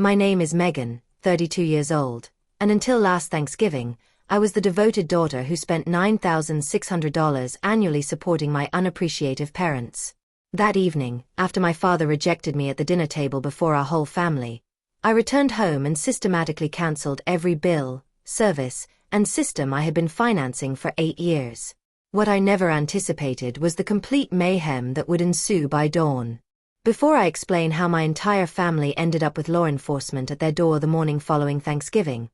My name is Megan, 32 years old, and until last Thanksgiving, I was the devoted daughter who spent $9,600 annually supporting my unappreciative parents. That evening, after my father rejected me at the dinner table before our whole family, I returned home and systematically cancelled every bill, service, and system I had been financing for 8 years. What I never anticipated was the complete mayhem that would ensue by dawn. Before I explain how my entire family ended up with law enforcement at their door the morning following Thanksgiving,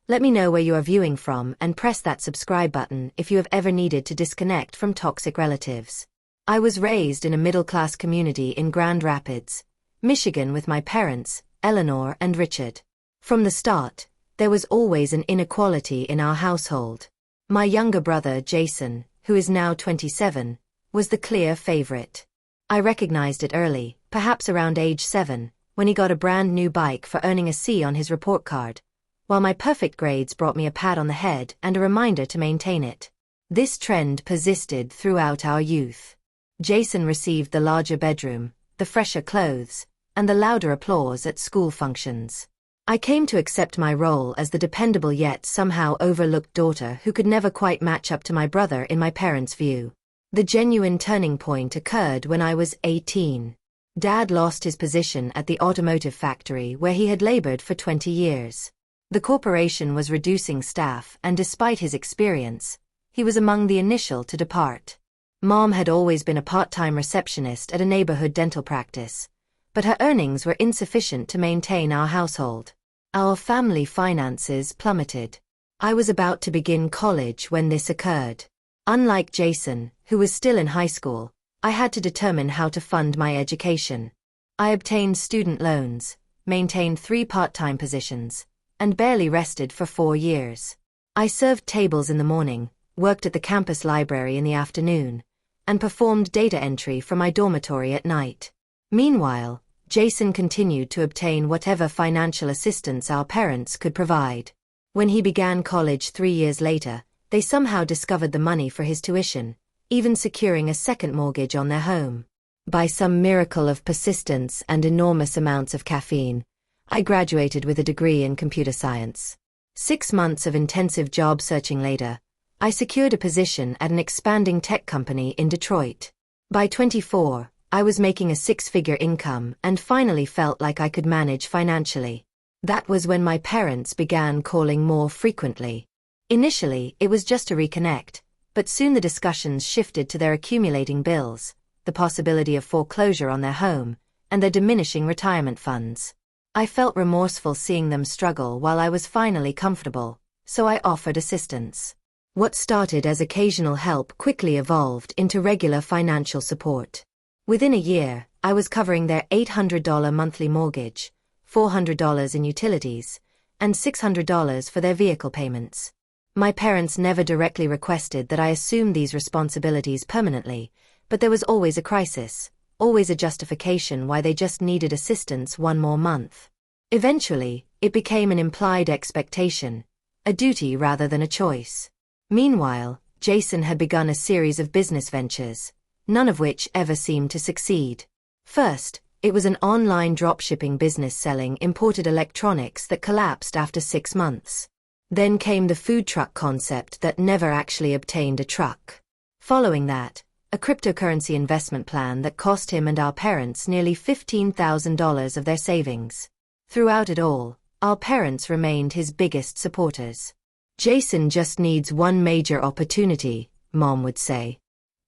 let me know where you are viewing from and press that subscribe button if you have ever needed to disconnect from toxic relatives. I was raised in a middle-class community in Grand Rapids, Michigan with my parents, Eleanor and Richard. From the start, there was always an inequality in our household. My younger brother, Jason, who is now 27, was the clear favorite. I recognized it early, perhaps around age 7, when he got a brand new bike for earning a C on his report card, while my perfect grades brought me a pat on the head and a reminder to maintain it. This trend persisted throughout our youth. Jason received the larger bedroom, the fresher clothes, and the louder applause at school functions. I came to accept my role as the dependable yet somehow overlooked daughter who could never quite match up to my brother in my parents' view. The genuine turning point occurred when I was 18. Dad lost his position at the automotive factory where he had labored for 20 years. The corporation was reducing staff, and despite his experience, he was among the initial to depart. Mom had always been a part-time receptionist at a neighborhood dental practice, but her earnings were insufficient to maintain our household. Our family finances plummeted. I was about to begin college when this occurred. Unlike Jason, who was still in high school, I had to determine how to fund my education. I obtained student loans, maintained 3 part-time positions, and barely rested for 4 years. I served tables in the morning, worked at the campus library in the afternoon, and performed data entry for my dormitory at night. Meanwhile, Jason continued to obtain whatever financial assistance our parents could provide. When he began college 3 years later, they somehow discovered the money for his tuition, even securing a second mortgage on their home. By some miracle of persistence and enormous amounts of caffeine, I graduated with a degree in computer science. 6 months of intensive job searching later, I secured a position at an expanding tech company in Detroit. By 24, I was making a 6-figure income and finally felt like I could manage financially. That was when my parents began calling more frequently. Initially, it was just to reconnect, but soon the discussions shifted to their accumulating bills, the possibility of foreclosure on their home, and their diminishing retirement funds. I felt remorseful seeing them struggle while I was finally comfortable, so I offered assistance. What started as occasional help quickly evolved into regular financial support. Within a year, I was covering their $800 monthly mortgage, $400 in utilities, and $600 for their vehicle payments. My parents never directly requested that I assume these responsibilities permanently, but there was always a crisis, always a justification why they just needed assistance one more month. Eventually, it became an implied expectation, a duty rather than a choice. Meanwhile, Jason had begun a series of business ventures, none of which ever seemed to succeed. First, it was an online dropshipping business selling imported electronics that collapsed after 6 months. Then came the food truck concept that never actually obtained a truck. Following that, a cryptocurrency investment plan that cost him and our parents nearly $15,000 of their savings. Throughout it all, our parents remained his biggest supporters. Jason just needs one major opportunity, Mom would say.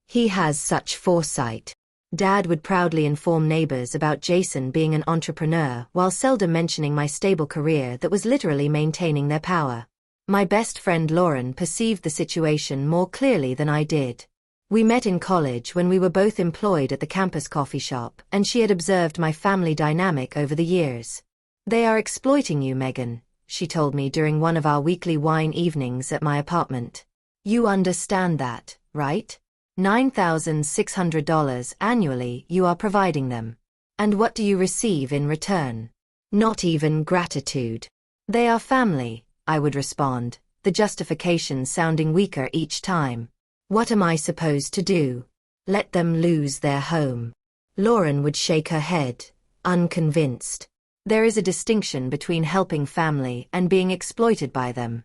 He has such foresight. Dad would proudly inform neighbors about Jason being an entrepreneur while seldom mentioning my stable career that was literally maintaining their power. My best friend Lauren perceived the situation more clearly than I did. We met in college when we were both employed at the campus coffee shop, and she had observed my family dynamic over the years. "They are exploiting you, Megan," she told me during one of our weekly wine evenings at my apartment. "You understand that, right? $9,600 annually you are providing them. And what do you receive in return? Not even gratitude." "They are family," I would respond, the justification sounding weaker each time. "What am I supposed to do? Let them lose their home?" Lauren would shake her head, unconvinced. There is a distinction between helping family and being exploited by them.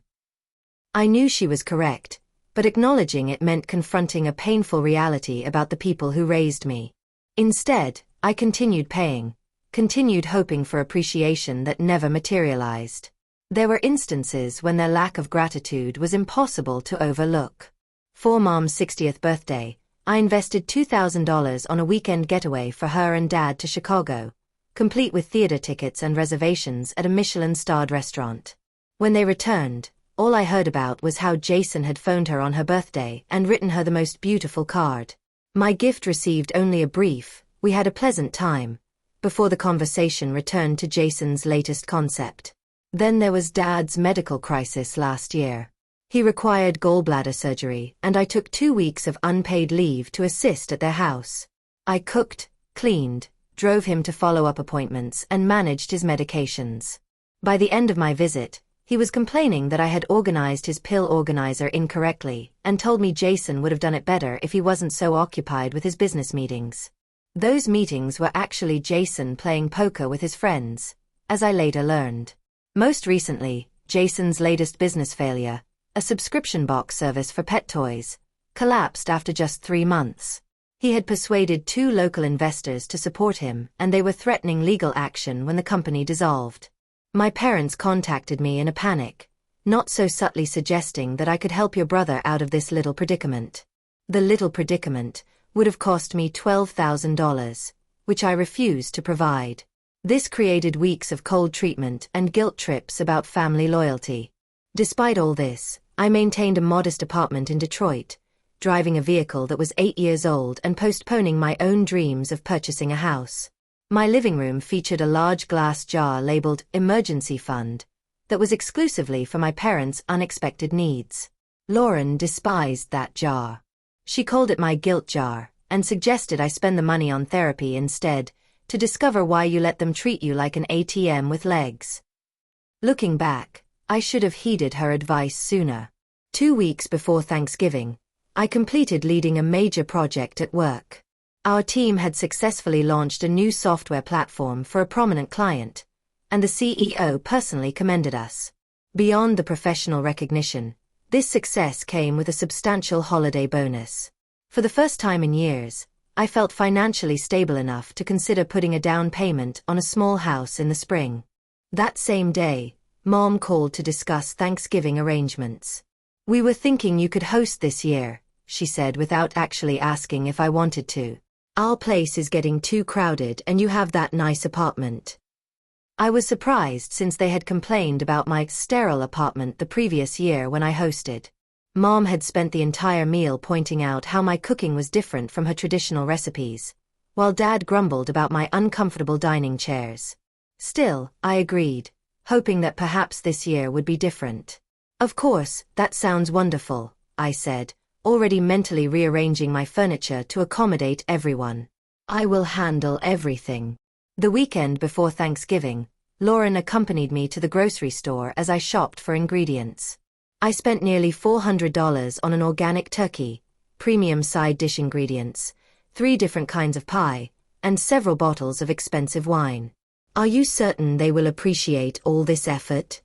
I knew she was correct, but acknowledging it meant confronting a painful reality about the people who raised me. Instead, I continued paying, continued hoping for appreciation that never materialized. There were instances when their lack of gratitude was impossible to overlook. For Mom's 60th birthday, I invested $2,000 on a weekend getaway for her and Dad to Chicago, complete with theater tickets and reservations at a Michelin-starred restaurant. When they returned, all I heard about was how Jason had phoned her on her birthday and written her the most beautiful card. My gift received only a brief, "We had a pleasant time," before the conversation returned to Jason's latest concept. Then there was Dad's medical crisis last year. He required gallbladder surgery, and I took 2 weeks of unpaid leave to assist at their house. I cooked, cleaned, drove him to follow-up appointments, and managed his medications. By the end of my visit, he was complaining that I had organized his pill organizer incorrectly and told me Jason would have done it better if he wasn't so occupied with his business meetings. Those meetings were actually Jason playing poker with his friends, as I later learned. Most recently, Jason's latest business failure, a subscription box service for pet toys, collapsed after just 3 months. He had persuaded 2 local investors to support him, and they were threatening legal action when the company dissolved. My parents contacted me in a panic, not so subtly suggesting that I could help your brother out of this little predicament. The little predicament would have cost me $12,000, which I refused to provide. This created weeks of cold treatment and guilt trips about family loyalty. Despite all this, I maintained a modest apartment in Detroit, driving a vehicle that was 8 years old and postponing my own dreams of purchasing a house. My living room featured a large glass jar labeled "Emergency Fund" that was exclusively for my parents' unexpected needs. Lauren despised that jar. She called it my guilt jar and suggested I spend the money on therapy instead, to discover why you let them treat you like an ATM with legs. Looking back, I should have heeded her advice sooner. 2 weeks before Thanksgiving, I completed leading a major project at work. Our team had successfully launched a new software platform for a prominent client, and the CEO personally commended us. Beyond the professional recognition, this success came with a substantial holiday bonus. For the first time in years, I felt financially stable enough to consider putting a down payment on a small house in the spring. That same day, Mom called to discuss Thanksgiving arrangements. "We were thinking you could host this year," she said without actually asking if I wanted to. "Our place is getting too crowded and you have that nice apartment." I was surprised since they had complained about my sterile apartment the previous year when I hosted. Mom had spent the entire meal pointing out how my cooking was different from her traditional recipes, while Dad grumbled about my uncomfortable dining chairs. Still, I agreed, hoping that perhaps this year would be different. "Of course, that sounds wonderful," I said, already mentally rearranging my furniture to accommodate everyone. "I will handle everything." The weekend before Thanksgiving, Lauren accompanied me to the grocery store as I shopped for ingredients. I spent nearly $400 on an organic turkey, premium side dish ingredients, 3 different kinds of pie, and several bottles of expensive wine. "Are you certain they will appreciate all this effort?"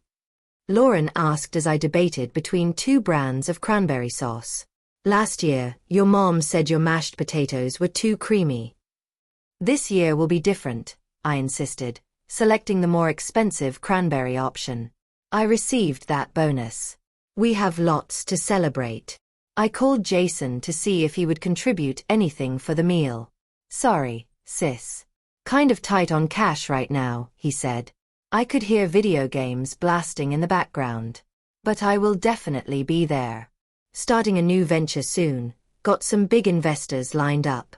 Lauren asked as I debated between 2 brands of cranberry sauce. "Last year, your mom said your mashed potatoes were too creamy." "This year will be different," I insisted, selecting the more expensive cranberry option. I received that bonus. "We have lots to celebrate." I called Jason to see if he would contribute anything for the meal. "Sorry, sis. Kind of tight on cash right now," he said. I could hear video games blasting in the background. "But I will definitely be there. Starting a new venture soon, got some big investors lined up."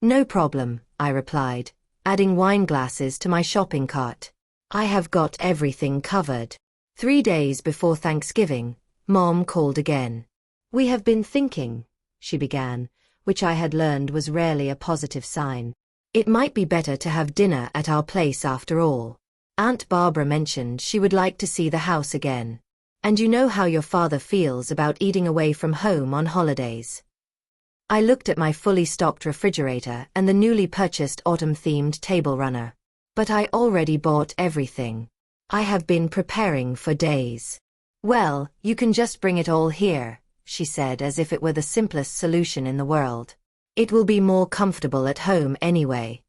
"No problem," I replied, adding wine glasses to my shopping cart. "I have got everything covered." 3 days before Thanksgiving, Mom called again. "We have been thinking," she began, which I had learned was rarely a positive sign. "It might be better to have dinner at our place after all. Aunt Barbara mentioned she would like to see the house again. And you know how your father feels about eating away from home on holidays." I looked at my fully stocked refrigerator and the newly purchased autumn-themed table runner. But I already bought everything. I have been preparing for days. Well, you can just bring it all here, she said as if it were the simplest solution in the world. It will be more comfortable at home anyway.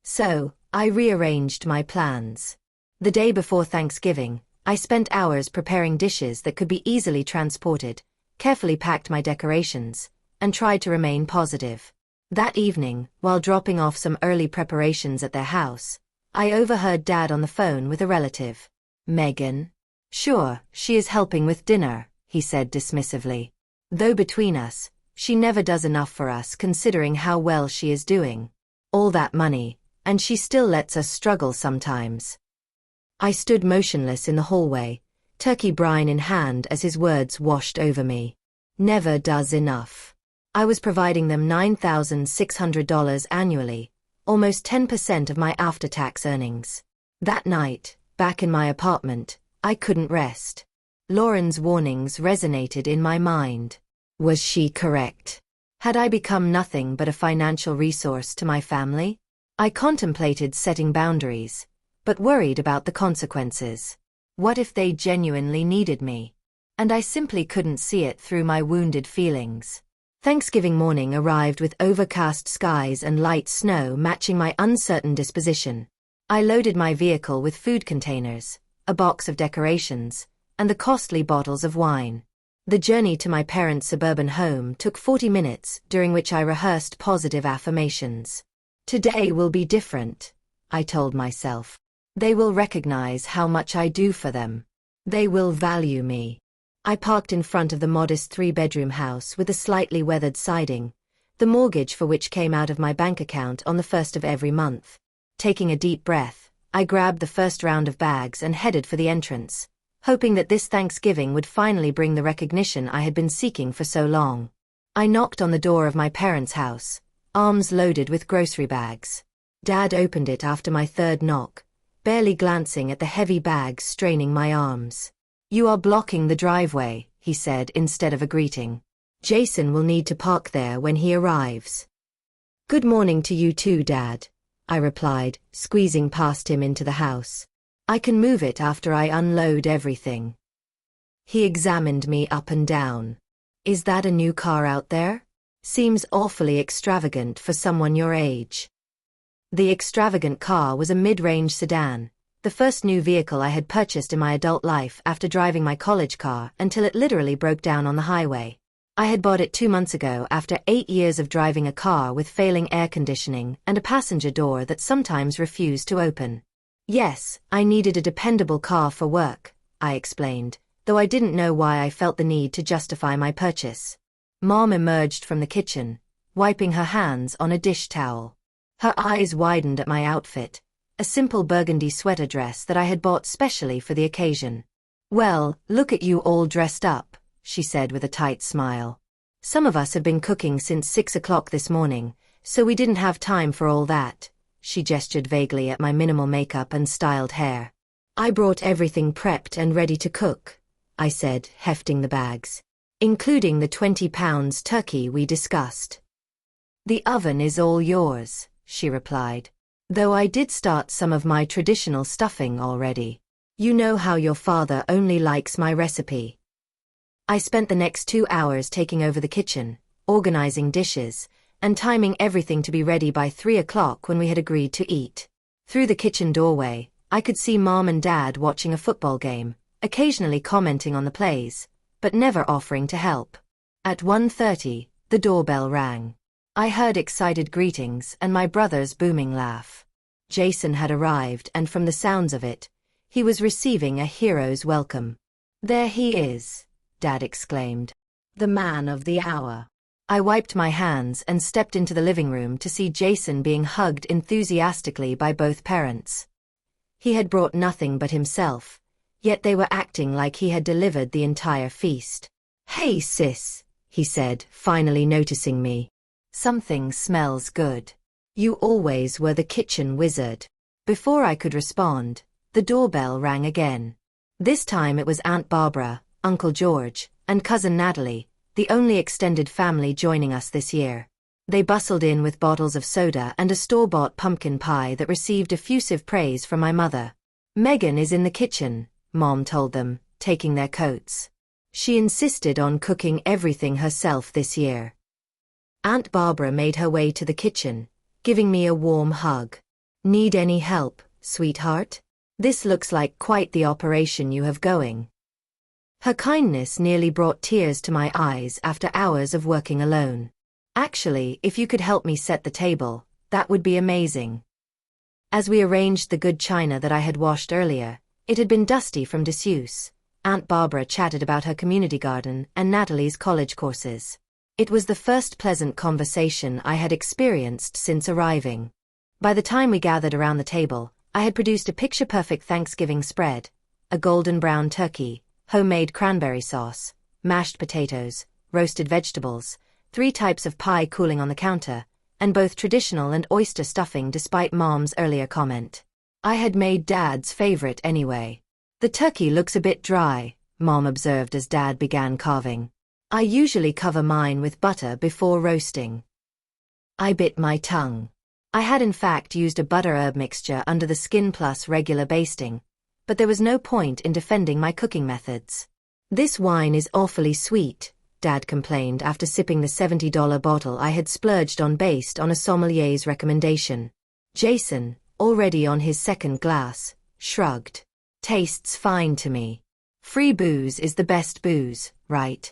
So, I rearranged my plans. The day before Thanksgiving, I spent hours preparing dishes that could be easily transported, carefully packed my decorations, and tried to remain positive. That evening, while dropping off some early preparations at their house, I overheard Dad on the phone with a relative. Megan? Sure, she is helping with dinner, he said dismissively. Though between us, she never does enough for us considering how well she is doing. All that money, and she still lets us struggle sometimes. I stood motionless in the hallway, turkey brine in hand as his words washed over me. Never does enough. I was providing them $9,600 annually, almost 10% of my after-tax earnings. That night, back in my apartment, I couldn't rest. Lauren's warnings resonated in my mind. Was she correct? Had I become nothing but a financial resource to my family? I contemplated setting boundaries, but worried about the consequences. What if they genuinely needed me? And I simply couldn't see it through my wounded feelings. Thanksgiving morning arrived with overcast skies and light snow matching my uncertain disposition. I loaded my vehicle with food containers, a box of decorations, and the costly bottles of wine. The journey to my parents' suburban home took 40 minutes, during which I rehearsed positive affirmations. Today will be different, I told myself. They will recognize how much I do for them. They will value me. I parked in front of the modest 3-bedroom house with a slightly weathered siding, the mortgage for which came out of my bank account on the first of every month. Taking a deep breath, I grabbed the first round of bags and headed for the entrance, hoping that this Thanksgiving would finally bring the recognition I had been seeking for so long. I knocked on the door of my parents' house, arms loaded with grocery bags. Dad opened it after my third knock, barely glancing at the heavy bags straining my arms. You are blocking the driveway, he said instead of a greeting. Jason will need to park there when he arrives. Good morning to you too, Dad, I replied, squeezing past him into the house. I can move it after I unload everything. He examined me up and down. Is that a new car out there? Seems awfully extravagant for someone your age. The extravagant car was a mid-range sedan, the first new vehicle I had purchased in my adult life after driving my college car until it literally broke down on the highway. I had bought it 2 months ago after 8 years of driving a car with failing air conditioning and a passenger door that sometimes refused to open. Yes, I needed a dependable car for work, I explained, though I didn't know why I felt the need to justify my purchase. Mom emerged from the kitchen, wiping her hands on a dish towel. Her eyes widened at my outfit, a simple burgundy sweater dress that I had bought specially for the occasion. Well, look at you all dressed up, she said with a tight smile. Some of us have been cooking since 6 o'clock this morning, so we didn't have time for all that. She gestured vaguely at my minimal makeup and styled hair. I brought everything prepped and ready to cook, I said, hefting the bags, including the 20 pounds turkey we discussed. The oven is all yours, she replied. Though I did start some of my traditional stuffing already. You know how your father only likes my recipe. I spent the next 2 hours taking over the kitchen, organizing dishes, and timing everything to be ready by 3 o'clock when we had agreed to eat. Through the kitchen doorway, I could see Mom and Dad watching a football game, occasionally commenting on the plays, but never offering to help. At 1:30, the doorbell rang. I heard excited greetings and my brother's booming laugh. Jason had arrived and from the sounds of it, he was receiving a hero's welcome. There he is, Dad exclaimed. The man of the hour. I wiped my hands and stepped into the living room to see Jason being hugged enthusiastically by both parents. He had brought nothing but himself, yet they were acting like he had delivered the entire feast. Hey sis, he said, finally noticing me. Something smells good. You always were the kitchen wizard. Before I could respond, the doorbell rang again. This time it was Aunt Barbara, Uncle George, and Cousin Natalie, the only extended family joining us this year. They bustled in with bottles of soda and a store-bought pumpkin pie that received effusive praise from my mother. "Megan is in the kitchen," Mom told them, taking their coats. "She insisted on cooking everything herself this year." Aunt Barbara made her way to the kitchen, giving me a warm hug. "Need any help, sweetheart? This looks like quite the operation you have going." Her kindness nearly brought tears to my eyes after hours of working alone. "Actually, if you could help me set the table, that would be amazing." As we arranged the good china that I had washed earlier, it had been dusty from disuse. Aunt Barbara chatted about her community garden and Natalie's college courses. It was the first pleasant conversation I had experienced since arriving. By the time we gathered around the table, I had produced a picture-perfect Thanksgiving spread: a golden brown turkey, homemade cranberry sauce, mashed potatoes, roasted vegetables, 3 types of pie cooling on the counter, and both traditional and oyster stuffing despite Mom's earlier comment. I had made Dad's favorite anyway. "The turkey looks a bit dry," Mom observed as Dad began carving. "I usually cover mine with butter before roasting." I bit my tongue. I had in fact used a butter-herb mixture under the skin plus regular basting, but there was no point in defending my cooking methods. "This wine is awfully sweet," Dad complained after sipping the $70 bottle I had splurged on based on a sommelier's recommendation. Jason, already on his second glass, shrugged. "Tastes fine to me. Free booze is the best booze, right?"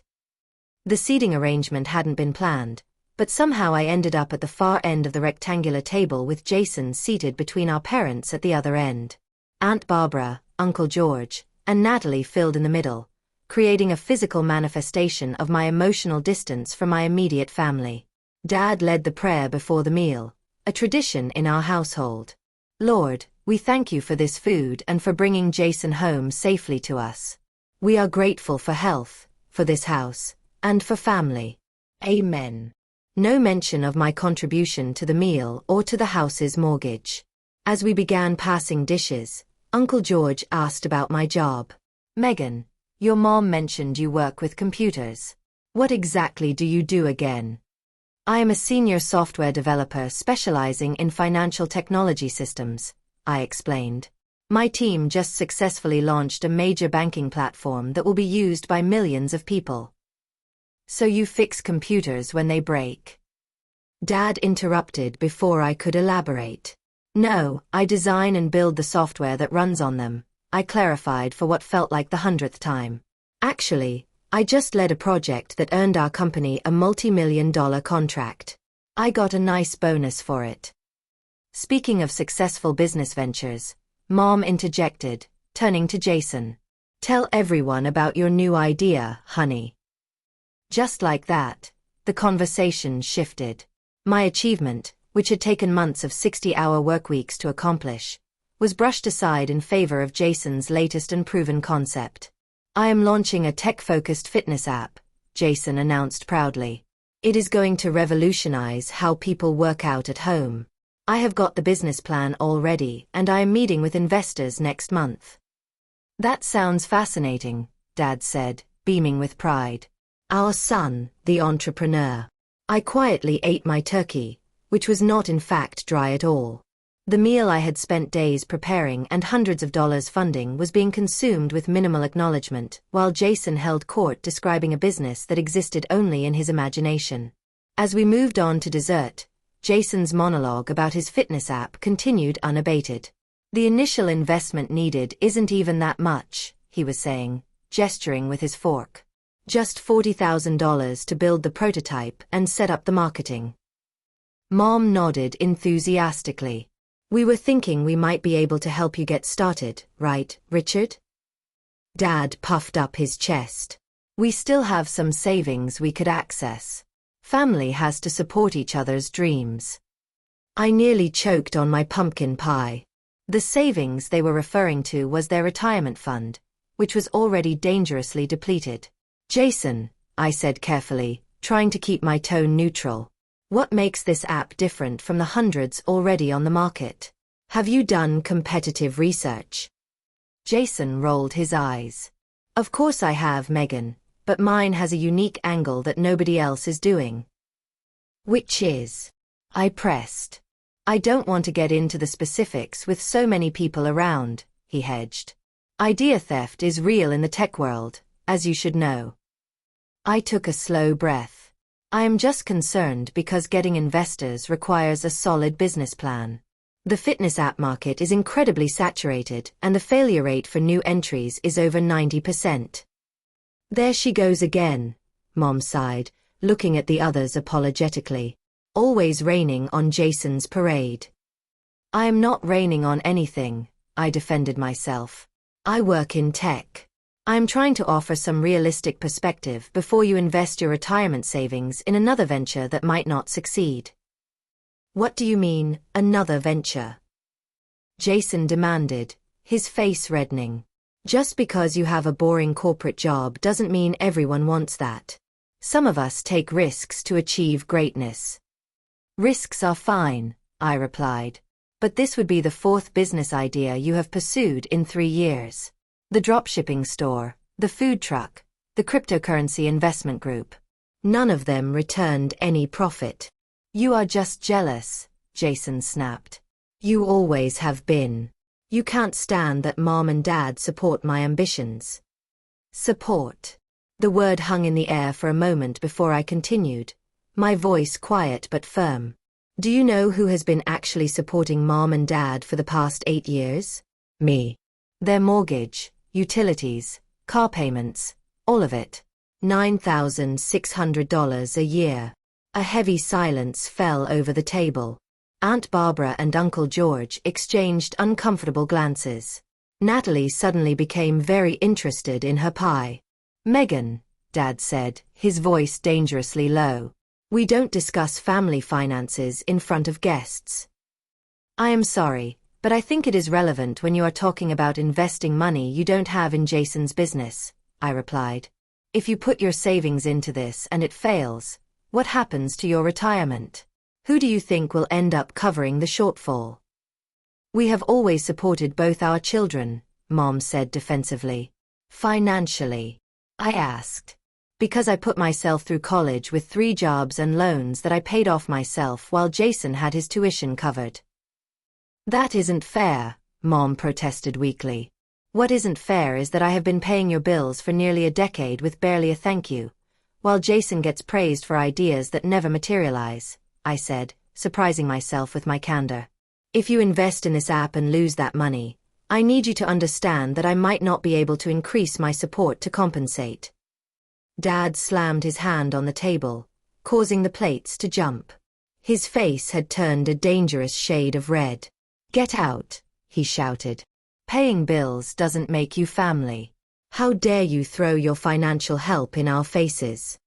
The seating arrangement hadn't been planned, but somehow I ended up at the far end of the rectangular table with Jason seated between our parents at the other end. Aunt Barbara, Uncle George, and Natalie filled in the middle, creating a physical manifestation of my emotional distance from my immediate family. Dad led the prayer before the meal, a tradition in our household. "Lord, we thank you for this food and for bringing Jason home safely to us. We are grateful for health, for this house, and for family. Amen." No mention of my contribution to the meal or to the house's mortgage. As we began passing dishes, Uncle George asked about my job. "Megan, your mom mentioned you work with computers. What exactly do you do again?" "I am a senior software developer specializing in financial technology systems," I explained. "My team just successfully launched a major banking platform that will be used by millions of people." "So you fix computers when they break?" Dad interrupted before I could elaborate. "No, I design and build the software that runs on them," I clarified for what felt like the 100th time. "Actually, I just led a project that earned our company a multi-million-dollar contract. I got a nice bonus for it." Speaking of successful business ventures, Mom interjected, turning to Jason. "Tell everyone about your new idea, honey." Just like that, the conversation shifted. My achievement, which had taken months of 60-hour workweeks to accomplish, was brushed aside in favor of Jason's latest and proven concept. "I am launching a tech-focused fitness app," Jason announced proudly. "It is going to revolutionize how people work out at home. I have got the business plan already and I am meeting with investors next month." "That sounds fascinating," Dad said, beaming with pride. "Our son, the entrepreneur." I quietly ate my turkey, which was not in fact dry at all. The meal I had spent days preparing and hundreds of dollars funding was being consumed with minimal acknowledgement, while Jason held court describing a business that existed only in his imagination. As we moved on to dessert, Jason's monologue about his fitness app continued unabated. "The initial investment needed isn't even that much," he was saying, gesturing with his fork. "Just $40,000 to build the prototype and set up the marketing." Mom nodded enthusiastically. "We were thinking we might be able to help you get started, right, Richard?" Dad puffed up his chest. "We still have some savings we could access. Family has to support each other's dreams." I nearly choked on my pumpkin pie. The savings they were referring to was their retirement fund, which was already dangerously depleted. "Jason," I said carefully, trying to keep my tone neutral, "what makes this app different from the hundreds already on the market? Have you done competitive research?" Jason rolled his eyes. "Of course I have, Megan, but mine has a unique angle that nobody else is doing." Which is? I pressed. I don't want to get into the specifics with so many people around, he hedged. Idea theft is real in the tech world, as you should know. I took a slow breath. I am just concerned because getting investors requires a solid business plan. The fitness app market is incredibly saturated and the failure rate for new entries is over 90%. There she goes again, Mom sighed, looking at the others apologetically. Always raining on Jason's parade. I am not raining on anything, I defended myself. I work in tech. I am trying to offer some realistic perspective before you invest your retirement savings in another venture that might not succeed. What do you mean, another venture? Jason demanded, his face reddening. Just because you have a boring corporate job doesn't mean everyone wants that. Some of us take risks to achieve greatness. Risks are fine, I replied. But this would be the fourth business idea you have pursued in 3 years. The dropshipping store, the food truck, the cryptocurrency investment group. None of them returned any profit. You are just jealous, Jason snapped. You always have been. You can't stand that Mom and Dad support my ambitions. Support. The word hung in the air for a moment before I continued, my voice quiet but firm. Do you know who has been actually supporting Mom and Dad for the past 8 years? Me. Their mortgage, utilities, car payments, all of it. $9,600 a year. A heavy silence fell over the table. Aunt Barbara and Uncle George exchanged uncomfortable glances. Natalie suddenly became very interested in her pie. Megan, Dad said, his voice dangerously low. We don't discuss family finances in front of guests. I am sorry, but I think it is relevant when you are talking about investing money you don't have in Jason's business, I replied. If you put your savings into this and it fails, what happens to your retirement? Who do you think will end up covering the shortfall? We have always supported both our children, Mom said defensively. Financially? I asked. Because I put myself through college with 3 jobs and loans that I paid off myself while Jason had his tuition covered. That isn't fair, Mom protested weakly. What isn't fair is that I have been paying your bills for nearly a decade with barely a thank you, while Jason gets praised for ideas that never materialize, I said, surprising myself with my candor. If you invest in this app and lose that money, I need you to understand that I might not be able to increase my support to compensate. Dad slammed his hand on the table, causing the plates to jump. His face had turned a dangerous shade of red. Get out, he shouted. Paying bills doesn't make you family. How dare you throw your financial help in our faces?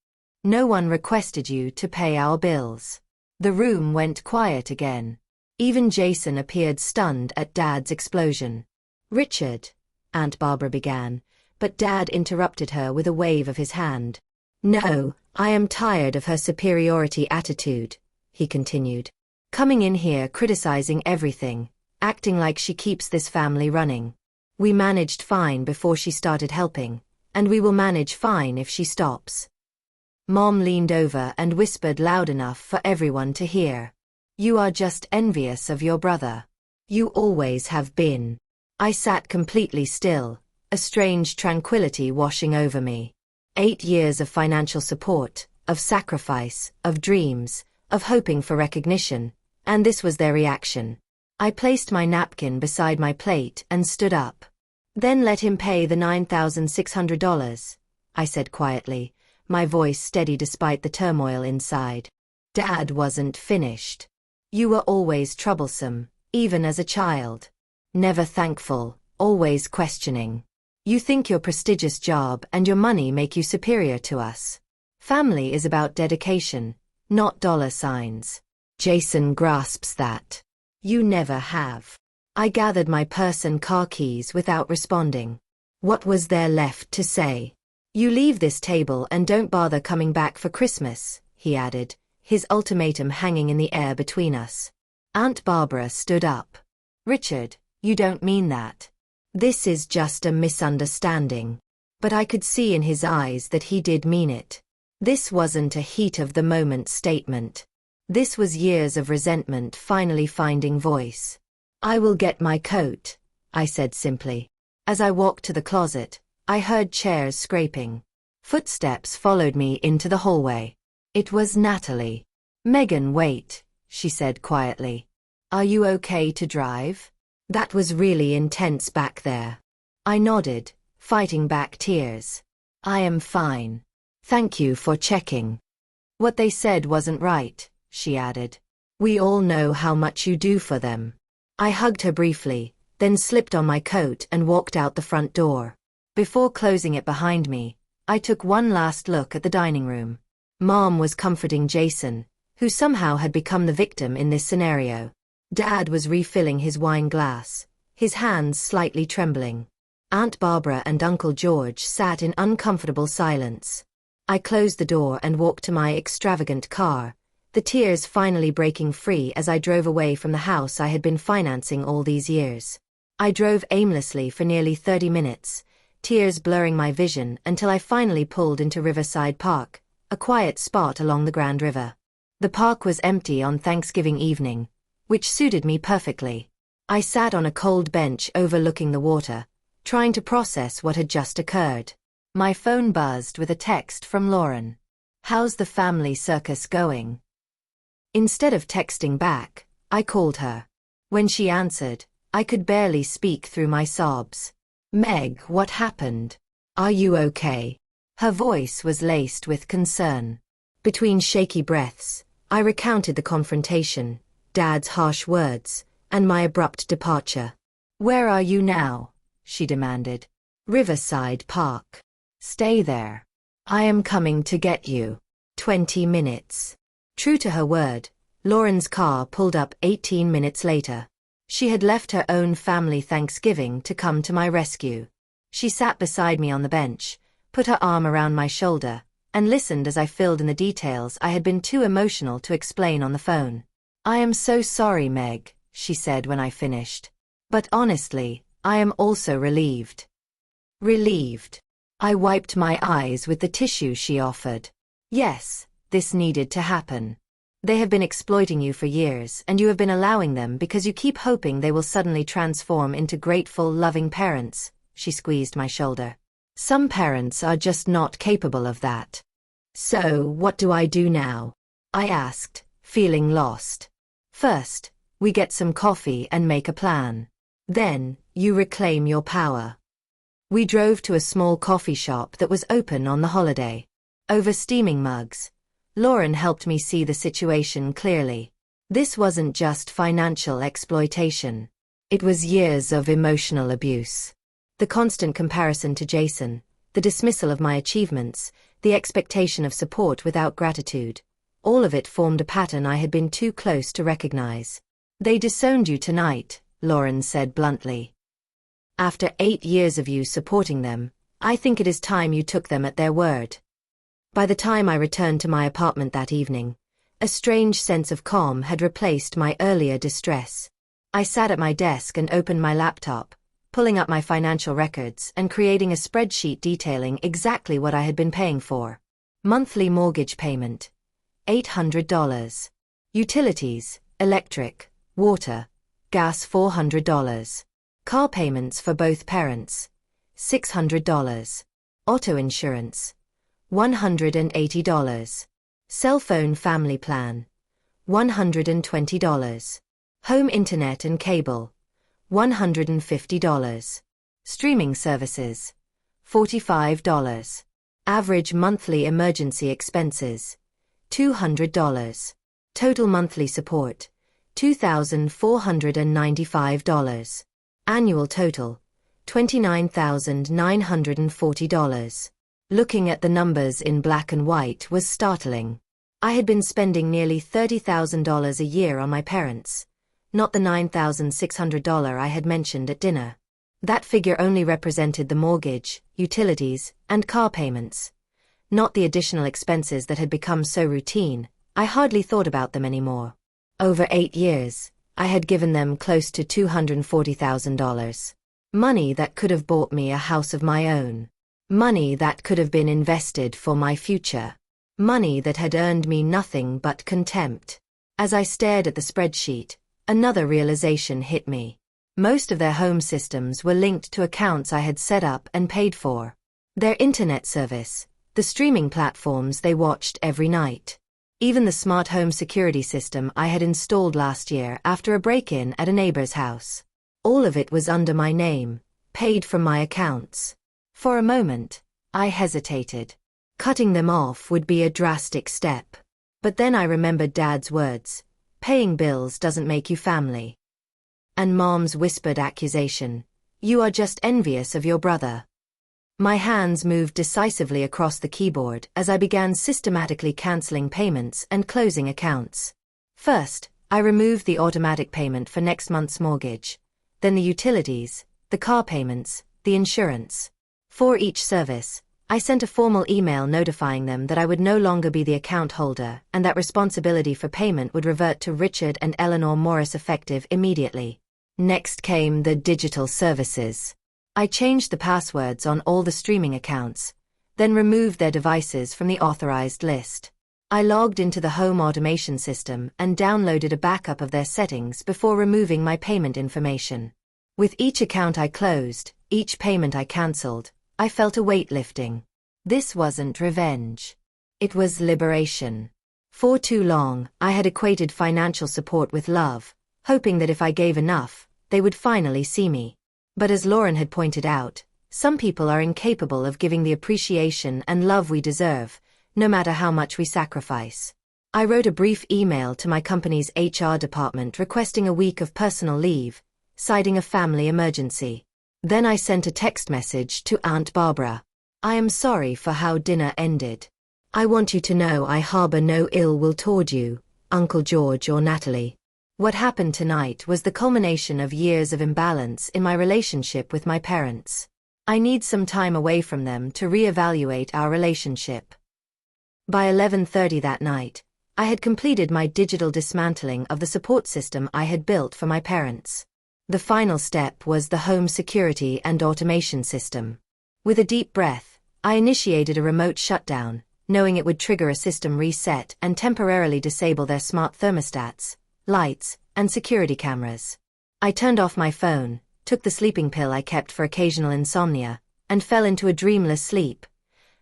No one requested you to pay our bills. The room went quiet again. Even Jason appeared stunned at Dad's explosion. Richard, Aunt Barbara began, but Dad interrupted her with a wave of his hand. No, I am tired of her superiority attitude, he continued. Coming in here criticizing everything, acting like she keeps this family running. We managed fine before she started helping, and we will manage fine if she stops. Mom leaned over and whispered loud enough for everyone to hear. You are just envious of your brother. You always have been. I sat completely still, a strange tranquility washing over me. 8 years of financial support, of sacrifice, of dreams, of hoping for recognition, and this was their reaction. I placed my napkin beside my plate and stood up. Then let him pay the $9,600, I said quietly, my voice steady despite the turmoil inside. Dad wasn't finished. You were always troublesome, even as a child. Never thankful, always questioning. You think your prestigious job and your money make you superior to us. Family is about dedication, not dollar signs. Jason grasps that. You never have. I gathered my purse and car keys without responding. What was there left to say? You leave this table and don't bother coming back for Christmas, he added, his ultimatum hanging in the air between us. Aunt Barbara stood up. Richard, you don't mean that. This is just a misunderstanding. But I could see in his eyes that he did mean it. This wasn't a heat-of-the-moment statement. This was years of resentment finally finding voice. "I will get my coat," I said simply. As I walked to the closet, I heard chairs scraping. Footsteps followed me into the hallway. It was Natalie. "Megan, wait," she said quietly. "Are you okay to drive? That was really intense back there." I nodded, fighting back tears. "I am fine. Thank you for checking." "What they said wasn't right," she added. "We all know how much you do for them." I hugged her briefly, then slipped on my coat and walked out the front door. Before closing it behind me, I took one last look at the dining room. Mom was comforting Jason, who somehow had become the victim in this scenario. Dad was refilling his wine glass, his hands slightly trembling. Aunt Barbara and Uncle George sat in uncomfortable silence. I closed the door and walked to my extravagant car, the tears finally breaking free as I drove away from the house I had been financing all these years. I drove aimlessly for nearly 30 minutes, tears blurring my vision until I finally pulled into Riverside Park, a quiet spot along the Grand River. The park was empty on Thanksgiving evening, which suited me perfectly. I sat on a cold bench overlooking the water, trying to process what had just occurred. My phone buzzed with a text from Lauren. "How's the family circus going?" Instead of texting back, I called her. When she answered, I could barely speak through my sobs. "Meg, what happened? Are you okay?" Her voice was laced with concern. Between shaky breaths, I recounted the confrontation, Dad's harsh words, and my abrupt departure. "Where are you now?" she demanded. "Riverside Park. Stay there. I am coming to get you." 20 minutes. True to her word, Lauren's car pulled up 18 minutes later. She had left her own family Thanksgiving to come to my rescue. She sat beside me on the bench, put her arm around my shoulder, and listened as I filled in the details I had been too emotional to explain on the phone. "I am so sorry, Meg," she said when I finished. "But honestly, I am also relieved." Relieved. I wiped my eyes with the tissue she offered. Yes, this needed to happen. They have been exploiting you for years, and you have been allowing them because you keep hoping they will suddenly transform into grateful, loving parents, she squeezed my shoulder. Some parents are just not capable of that. "So, what do I do now?" I asked, feeling lost. "First, we get some coffee and make a plan. Then, you reclaim your power." We drove to a small coffee shop that was open on the holiday. Over steaming mugs, Lauren helped me see the situation clearly. This wasn't just financial exploitation. It was years of emotional abuse. The constant comparison to Jason, the dismissal of my achievements, the expectation of support without gratitude, all of it formed a pattern I had been too close to recognize. "They disowned you tonight," Lauren said bluntly. "After 8 years of you supporting them, I think it is time you took them at their word." By the time I returned to my apartment that evening, a strange sense of calm had replaced my earlier distress. I sat at my desk and opened my laptop, pulling up my financial records and creating a spreadsheet detailing exactly what I had been paying for. Monthly mortgage payment, $800. Utilities, electric, water, gas $400. Car payments for both parents, $600. Auto insurance, $180. Cell phone family plan, $120. Home internet and cable, $150. Streaming services, $45. Average monthly emergency expenses, $200. Total monthly support, $2,495. Annual total, $29,940. Looking at the numbers in black and white was startling. I had been spending nearly $30,000 a year on my parents, not the $9,600 I had mentioned at dinner. That figure only represented the mortgage, utilities, and car payments, not the additional expenses that had become so routine, I hardly thought about them anymore. Over 8 years, I had given them close to $240,000. Money that could have bought me a house of my own. Money that could have been invested for my future. Money that had earned me nothing but contempt. As I stared at the spreadsheet, another realization hit me. Most of their home systems were linked to accounts I had set up and paid for. Their internet service, the streaming platforms they watched every night. Even the smart home security system I had installed last year after a break-in at a neighbor's house. All of it was under my name, paid from my accounts. For a moment, I hesitated. Cutting them off would be a drastic step. But then I remembered Dad's words, paying bills doesn't make you family. And Mom's whispered accusation, you are just envious of your brother. My hands moved decisively across the keyboard as I began systematically canceling payments and closing accounts. First, I removed the automatic payment for next month's mortgage, then the utilities, the car payments, the insurance. For each service, I sent a formal email notifying them that I would no longer be the account holder and that responsibility for payment would revert to Richard and Eleanor Morris effective immediately. Next came the digital services. I changed the passwords on all the streaming accounts, then removed their devices from the authorized list. I logged into the home automation system and downloaded a backup of their settings before removing my payment information. With each account I closed, each payment I cancelled, I felt a weight lifting. This wasn't revenge. It was liberation. For too long, I had equated financial support with love, hoping that if I gave enough, they would finally see me. But as Lauren had pointed out, some people are incapable of giving the appreciation and love we deserve, no matter how much we sacrifice. I wrote a brief email to my company's HR department requesting a week of personal leave, citing a family emergency. Then I sent a text message to Aunt Barbara. I am sorry for how dinner ended. I want you to know I harbor no ill will toward you, Uncle George or Natalie. What happened tonight was the culmination of years of imbalance in my relationship with my parents. I need some time away from them to reevaluate our relationship. By 11:30 that night, I had completed my digital dismantling of the support system I had built for my parents. The final step was the home security and automation system. With a deep breath, I initiated a remote shutdown, knowing it would trigger a system reset and temporarily disable their smart thermostats, lights, and security cameras. I turned off my phone, took the sleeping pill I kept for occasional insomnia, and fell into a dreamless sleep,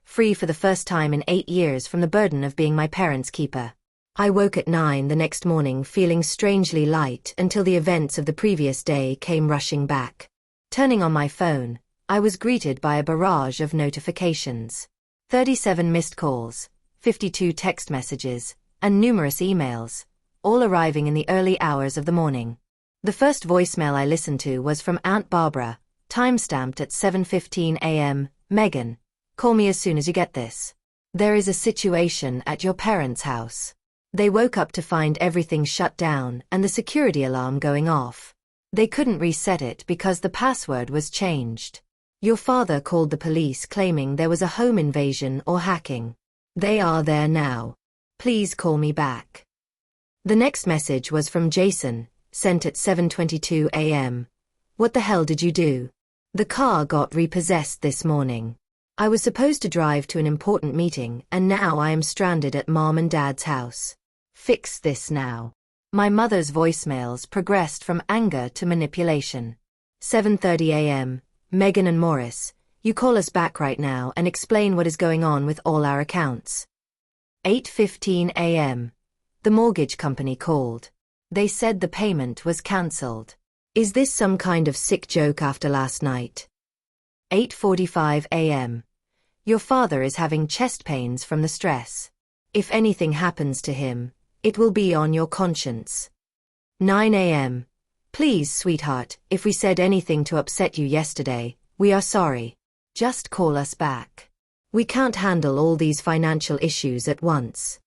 free for the first time in 8 years from the burden of being my parents' keeper. I woke at 9 the next morning feeling strangely light until the events of the previous day came rushing back. Turning on my phone, I was greeted by a barrage of notifications. 37 missed calls, 52 text messages, and numerous emails, all arriving in the early hours of the morning. The first voicemail I listened to was from Aunt Barbara, timestamped at 7:15 a.m. Megan, call me as soon as you get this. There is a situation at your parents' house. They woke up to find everything shut down and the security alarm going off. They couldn't reset it because the password was changed. Your father called the police claiming there was a home invasion or hacking. They are there now. Please call me back. The next message was from Jason, sent at 7:22 a.m. What the hell did you do? The car got repossessed this morning. I was supposed to drive to an important meeting and now I am stranded at Mom and Dad's house. Fix this now. My mother's voicemails progressed from anger to manipulation. 7:30 a.m. Megan and Morris, you call us back right now and explain what is going on with all our accounts. 8:15 a.m. The mortgage company called. They said the payment was cancelled. Is this some kind of sick joke after last night? 8:45 a.m. Your father is having chest pains from the stress. If anything happens to him, it will be on your conscience. 9 a.m. Please, sweetheart, if we said anything to upset you yesterday, we are sorry. Just call us back. We can't handle all these financial issues at once.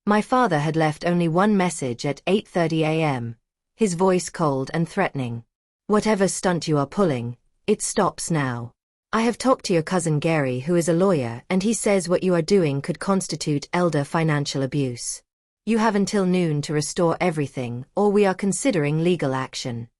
My father had left only one message at 8:30 a.m., his voice cold and threatening. Whatever stunt you are pulling, it stops now. I have talked to your cousin Gary, who is a lawyer, and he says what you are doing could constitute elder financial abuse. You have until noon to restore everything, or we are considering legal action.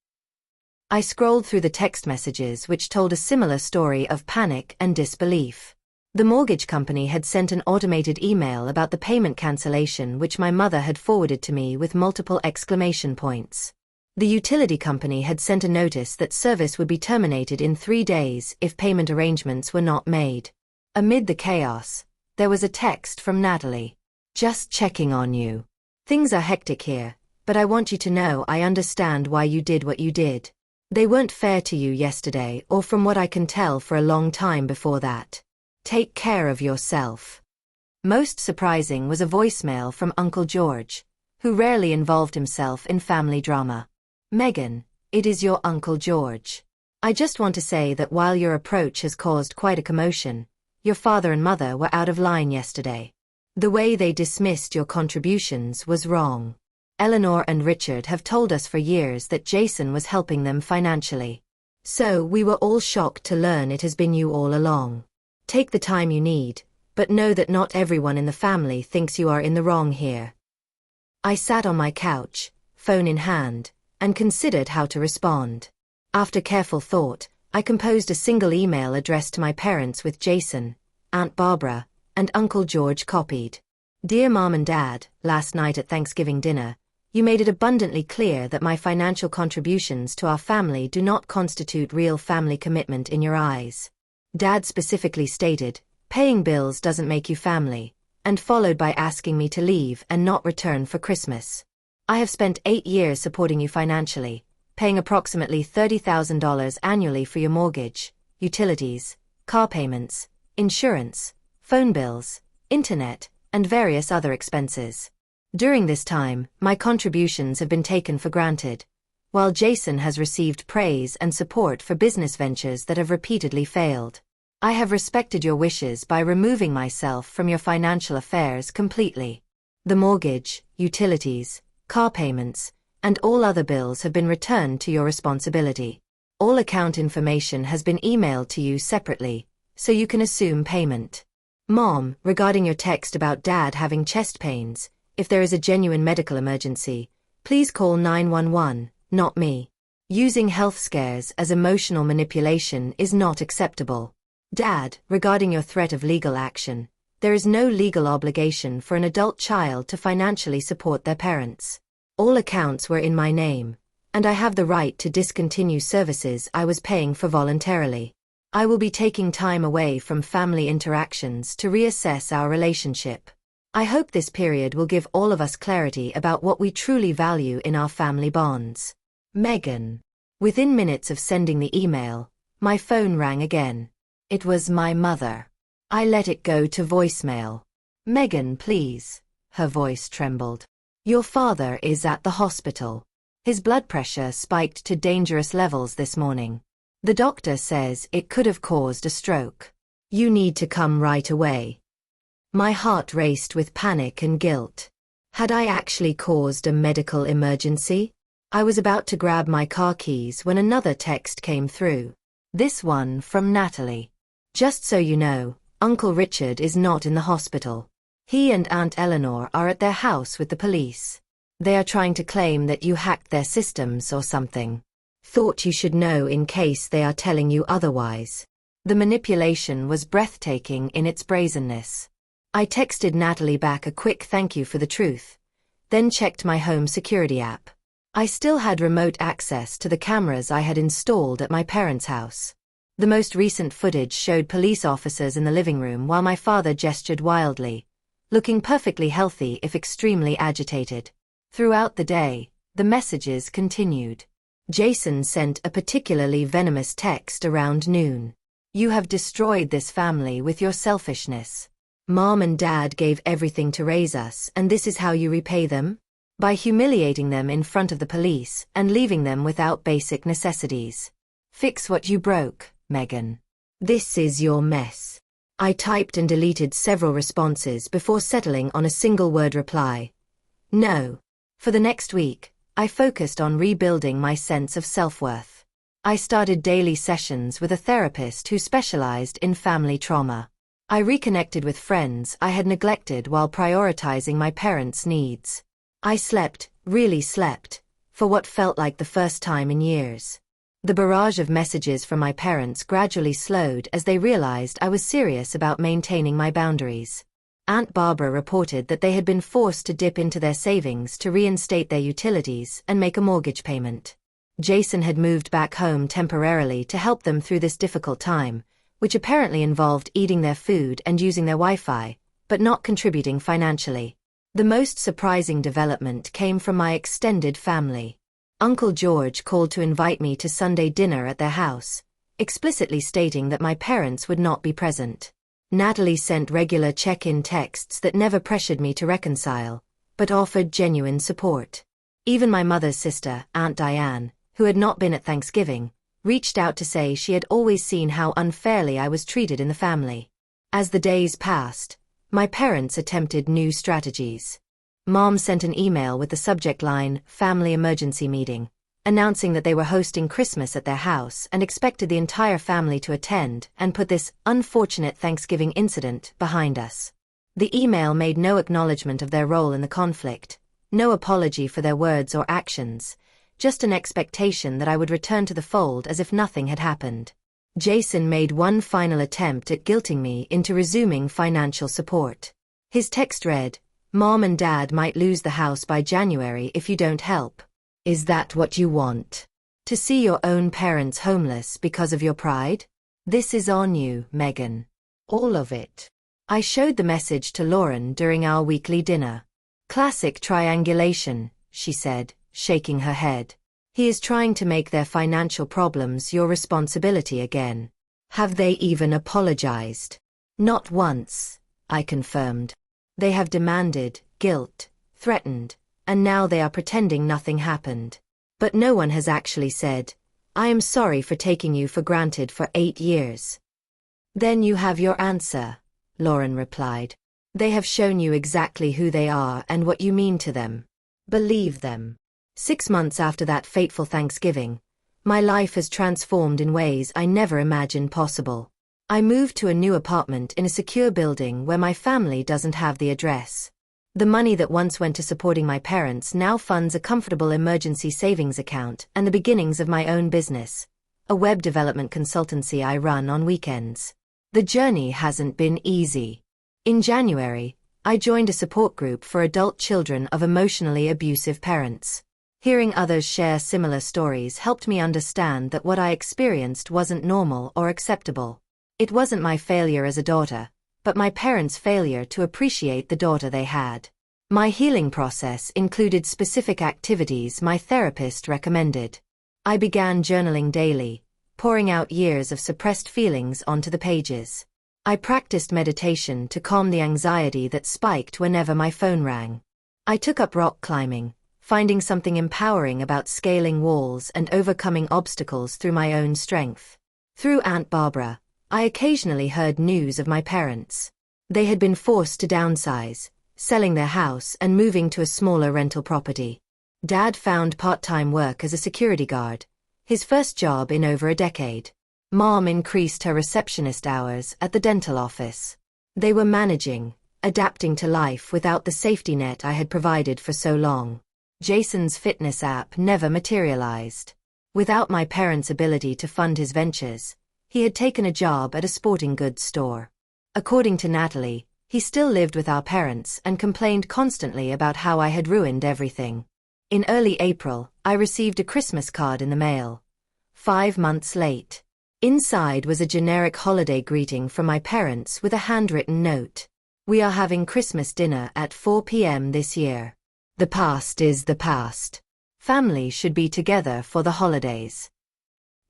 I scrolled through the text messages which told a similar story of panic and disbelief. The mortgage company had sent an automated email about the payment cancellation, which my mother had forwarded to me with multiple exclamation points. The utility company had sent a notice that service would be terminated in 3 days if payment arrangements were not made. Amid the chaos, there was a text from Natalie. Just checking on you. Things are hectic here, but I want you to know I understand why you did what you did. They weren't fair to you yesterday, or from what I can tell for a long time before that. Take care of yourself. Most surprising was a voicemail from Uncle George, who rarely involved himself in family drama. Megan, it is your Uncle George. I just want to say that while your approach has caused quite a commotion, your father and mother were out of line yesterday. The way they dismissed your contributions was wrong. Eleanor and Richard have told us for years that Jason was helping them financially. So we were all shocked to learn it has been you all along. Take the time you need, but know that not everyone in the family thinks you are in the wrong here. I sat on my couch, phone in hand, and considered how to respond. After careful thought, I composed a single email addressed to my parents with Jason, Aunt Barbara, and Uncle George copied. Dear Mom and Dad, last night at Thanksgiving dinner, you made it abundantly clear that my financial contributions to our family do not constitute real family commitment in your eyes. Dad specifically stated, paying bills doesn't make you family, and followed by asking me to leave and not return for Christmas. I have spent 8 years supporting you financially, paying approximately $30,000 annually for your mortgage, utilities, car payments, insurance, phone bills, internet, and various other expenses. During this time, my contributions have been taken for granted, while Jason has received praise and support for business ventures that have repeatedly failed. I have respected your wishes by removing myself from your financial affairs completely. The mortgage, utilities, car payments, and all other bills have been returned to your responsibility. All account information has been emailed to you separately, so you can assume payment. Mom, regarding your text about Dad having chest pains, if there is a genuine medical emergency, please call 911, not me. Using health scares as emotional manipulation is not acceptable. Dad, regarding your threat of legal action, there is no legal obligation for an adult child to financially support their parents. All accounts were in my name, and I have the right to discontinue services I was paying for voluntarily. I will be taking time away from family interactions to reassess our relationship. I hope this period will give all of us clarity about what we truly value in our family bonds. Megan. Within minutes of sending the email, my phone rang again. It was my mother. I let it go to voicemail. Megan, please. Her voice trembled. Your father is at the hospital. His blood pressure spiked to dangerous levels this morning. The doctor says it could have caused a stroke. You need to come right away. My heart raced with panic and guilt. Had I actually caused a medical emergency? I was about to grab my car keys when another text came through. This one from Natalie. Just so you know, Uncle Richard is not in the hospital. He and Aunt Eleanor are at their house with the police. They are trying to claim that you hacked their systems or something. Thought you should know in case they are telling you otherwise. The manipulation was breathtaking in its brazenness. I texted Natalie back a quick thank you for the truth, then checked my home security app. I still had remote access to the cameras I had installed at my parents' house. The most recent footage showed police officers in the living room while my father gestured wildly, looking perfectly healthy if extremely agitated. Throughout the day, the messages continued. Jason sent a particularly venomous text around noon. You have destroyed this family with your selfishness. Mom and Dad gave everything to raise us, and this is how you repay them? By humiliating them in front of the police and leaving them without basic necessities. Fix what you broke, Megan. This is your mess. I typed and deleted several responses before settling on a single-word reply. No. For the next week, I focused on rebuilding my sense of self-worth. I started daily sessions with a therapist who specialized in family trauma. I reconnected with friends I had neglected while prioritizing my parents' needs. I slept, really slept, for what felt like the first time in years. The barrage of messages from my parents gradually slowed as they realized I was serious about maintaining my boundaries. Aunt Barbara reported that they had been forced to dip into their savings to reinstate their utilities and make a mortgage payment. Jason had moved back home temporarily to help them through this difficult time, which apparently involved eating their food and using their Wi-Fi, but not contributing financially. The most surprising development came from my extended family. Uncle George called to invite me to Sunday dinner at their house, explicitly stating that my parents would not be present. Natalie sent regular check-in texts that never pressured me to reconcile, but offered genuine support. Even my mother's sister, Aunt Diane, who had not been at Thanksgiving, reached out to say she had always seen how unfairly I was treated in the family. As the days passed, my parents attempted new strategies. Mom sent an email with the subject line, "Family Emergency Meeting," announcing that they were hosting Christmas at their house and expected the entire family to attend and put this unfortunate Thanksgiving incident behind us. The email made no acknowledgement of their role in the conflict, no apology for their words or actions, just an expectation that I would return to the fold as if nothing had happened. Jason made one final attempt at guilting me into resuming financial support. His text read, "Mom and Dad might lose the house by January if you don't help. Is that what you want? To see your own parents homeless because of your pride? This is on you, Megan. All of it." I showed the message to Lauren during our weekly dinner. "Classic triangulation," she said, shaking her head. "He is trying to make their financial problems your responsibility again." "Have they even apologized?" "Not once," I confirmed. "They have demanded, guilt, threatened, and now they are pretending nothing happened. But no one has actually said, 'I am sorry for taking you for granted for 8 years.'" "Then you have your answer," Lauren replied. "They have shown you exactly who they are and what you mean to them. Believe them." 6 months after that fateful Thanksgiving, my life has transformed in ways I never imagined possible. I moved to a new apartment in a secure building where my family doesn't have the address. The money that once went to supporting my parents now funds a comfortable emergency savings account and the beginnings of my own business, a web development consultancy I run on weekends. The journey hasn't been easy. In January, I joined a support group for adult children of emotionally abusive parents. Hearing others share similar stories helped me understand that what I experienced wasn't normal or acceptable. It wasn't my failure as a daughter, but my parents' failure to appreciate the daughter they had. My healing process included specific activities my therapist recommended. I began journaling daily, pouring out years of suppressed feelings onto the pages. I practiced meditation to calm the anxiety that spiked whenever my phone rang. I took up rock climbing, finding something empowering about scaling walls and overcoming obstacles through my own strength. Through Aunt Barbara, I occasionally heard news of my parents. They had been forced to downsize, selling their house and moving to a smaller rental property. Dad found part-time work as a security guard, his first job in over a decade. Mom increased her receptionist hours at the dental office. They were managing, adapting to life without the safety net I had provided for so long. Jason's fitness app never materialized. Without my parents' ability to fund his ventures, he had taken a job at a sporting goods store. According to Natalie, he still lived with our parents and complained constantly about how I had ruined everything. In early April, I received a Christmas card in the mail. 5 months late. Inside was a generic holiday greeting from my parents with a handwritten note. "We are having Christmas dinner at 4 p.m. this year. The past is the past. Family should be together for the holidays."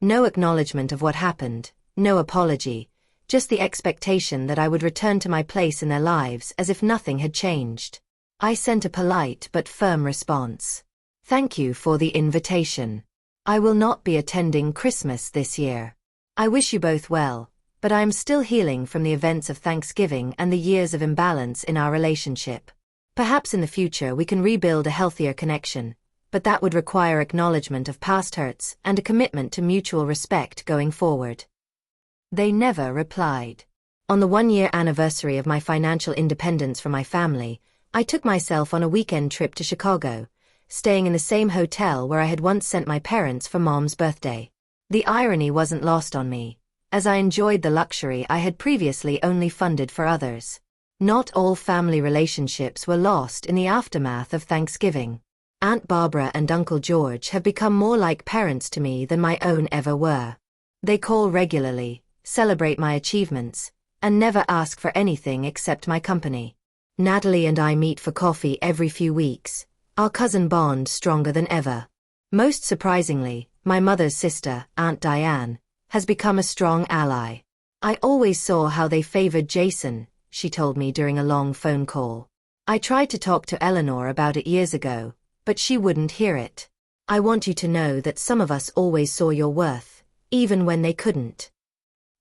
No acknowledgement of what happened, no apology, just the expectation that I would return to my place in their lives as if nothing had changed. I sent a polite but firm response. "Thank you for the invitation. I will not be attending Christmas this year. I wish you both well, but I am still healing from the events of Thanksgiving and the years of imbalance in our relationship. Perhaps in the future we can rebuild a healthier connection, but that would require acknowledgement of past hurts and a commitment to mutual respect going forward." They never replied. On the 1-year anniversary of my financial independence from my family, I took myself on a weekend trip to Chicago, staying in the same hotel where I had once sent my parents for Mom's birthday. The irony wasn't lost on me, as I enjoyed the luxury I had previously only funded for others. Not all family relationships were lost in the aftermath of Thanksgiving. Aunt Barbara and Uncle George have become more like parents to me than my own ever were. They call regularly, celebrate my achievements, and never ask for anything except my company. Natalie and I meet for coffee every few weeks, our cousin bond stronger than ever. Most surprisingly, my mother's sister, Aunt Diane, has become a strong ally. I always saw how they favored Jason, she told me during a long phone call. I tried to talk to Eleanor about it years ago, but she wouldn't hear it. I want you to know that some of us always saw your worth, even when they couldn't.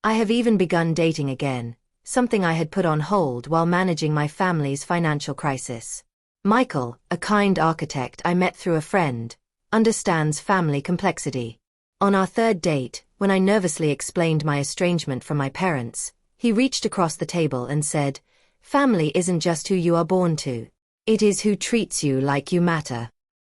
I have even begun dating again, something I had put on hold while managing my family's financial crisis. Michael, a kind architect I met through a friend, understands family complexity. On our third date, when I nervously explained my estrangement from my parents, he reached across the table and said, "Family isn't just who you are born to. It is who treats you like you matter."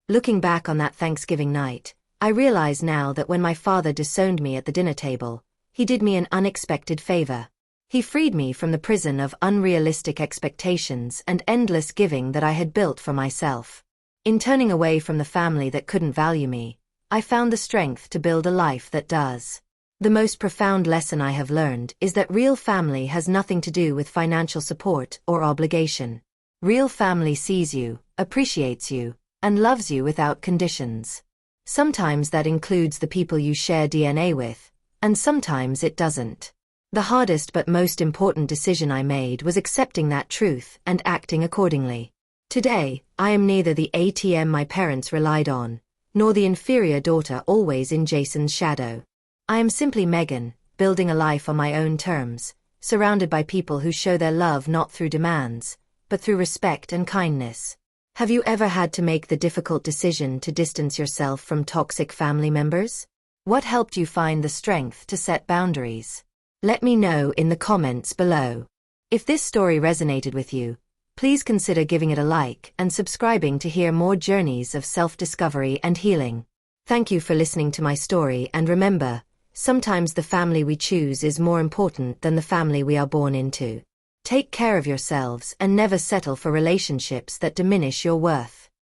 Looking back on that Thanksgiving night, I realize now that when my father disowned me at the dinner table, he did me an unexpected favor. He freed me from the prison of unrealistic expectations and endless giving that I had built for myself. In turning away from the family that couldn't value me, I found the strength to build a life that does. The most profound lesson I have learned is that real family has nothing to do with financial support or obligation. Real family sees you, appreciates you, and loves you without conditions. Sometimes that includes the people you share DNA with, and sometimes it doesn't. The hardest but most important decision I made was accepting that truth and acting accordingly. Today, I am neither the ATM my parents relied on, nor the inferior daughter always in Jason's shadow. I am simply Megan, building a life on my own terms, surrounded by people who show their love not through demands, but through respect and kindness. Have you ever had to make the difficult decision to distance yourself from toxic family members? What helped you find the strength to set boundaries? Let me know in the comments below. If this story resonated with you, please consider giving it a like and subscribing to hear more journeys of self-discovery and healing. Thank you for listening to my story, and remember, sometimes the family we choose is more important than the family we are born into. Take care of yourselves and never settle for relationships that diminish your worth.